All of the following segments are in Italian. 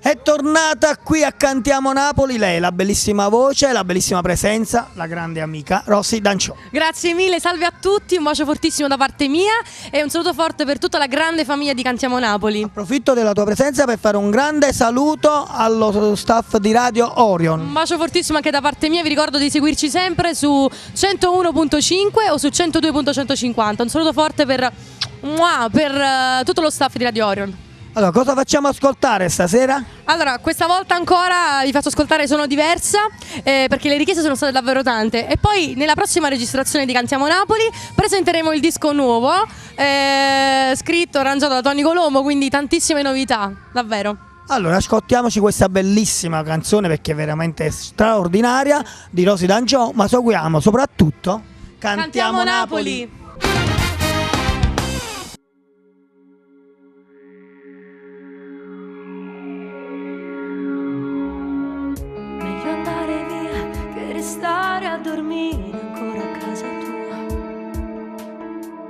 È tornata qui a Cantiamo Napoli lei, la bellissima voce, la bellissima presenza, la grande amica Rosy D'Anciò. Grazie mille, salve a tutti, un bacio fortissimo da parte mia e un saluto forte per tutta la grande famiglia di Cantiamo Napoli. Approfitto della tua presenza per fare un grande saluto allo staff di Radio Orion. Un bacio fortissimo anche da parte mia, vi ricordo di seguirci sempre su 101.5 o su 102.150. Un saluto forte per tutto lo staff di Radio Orion. Allora, cosa facciamo ascoltare stasera? Allora, questa volta ancora vi faccio ascoltare Sono diversa perché le richieste sono state davvero tante e poi nella prossima registrazione di Cantiamo Napoli presenteremo il disco nuovo scritto e arrangiato da Tony Colombo, quindi tantissime novità, davvero. Allora, ascoltiamoci questa bellissima canzone perché è veramente straordinaria di Rosy D'Anciò, ma seguiamo soprattutto Cantiamo Napoli. Stare a dormire ancora a casa tua.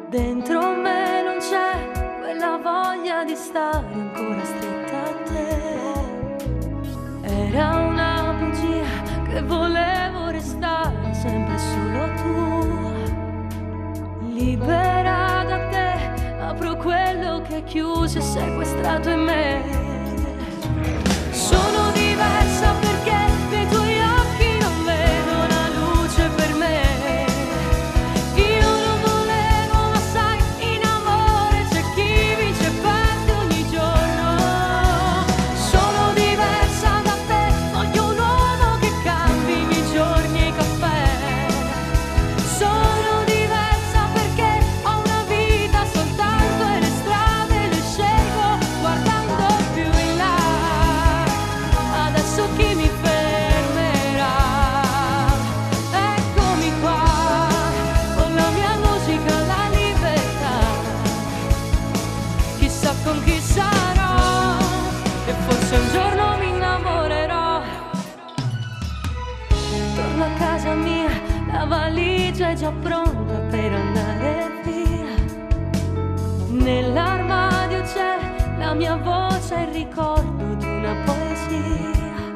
Dentro me non c'è quella voglia di stare ancora stretta a te. Era una bugia che volevo restare sempre solo tua. Libera da te, apro quello che è chiuso e sequestrato in me. Sono diversa perché nei tuoi già pronta per andare via. Nell'armadio c'è la mia voce, il ricordo di una poesia.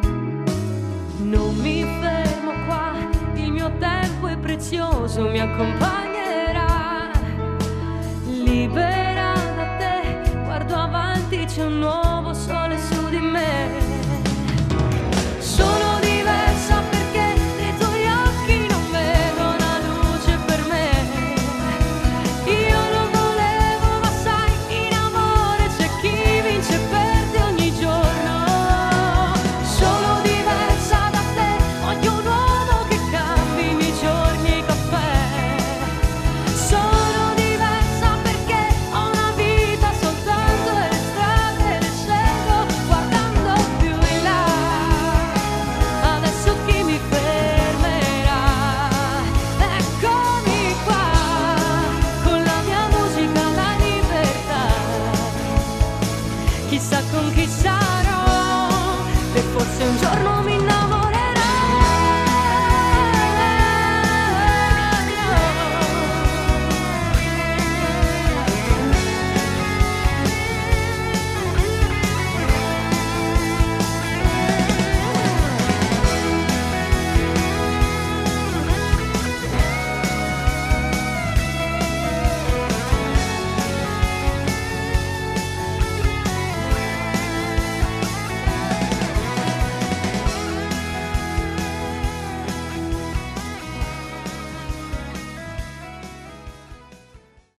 Non mi fermo qua, il mio tempo è prezioso, mi accompagna.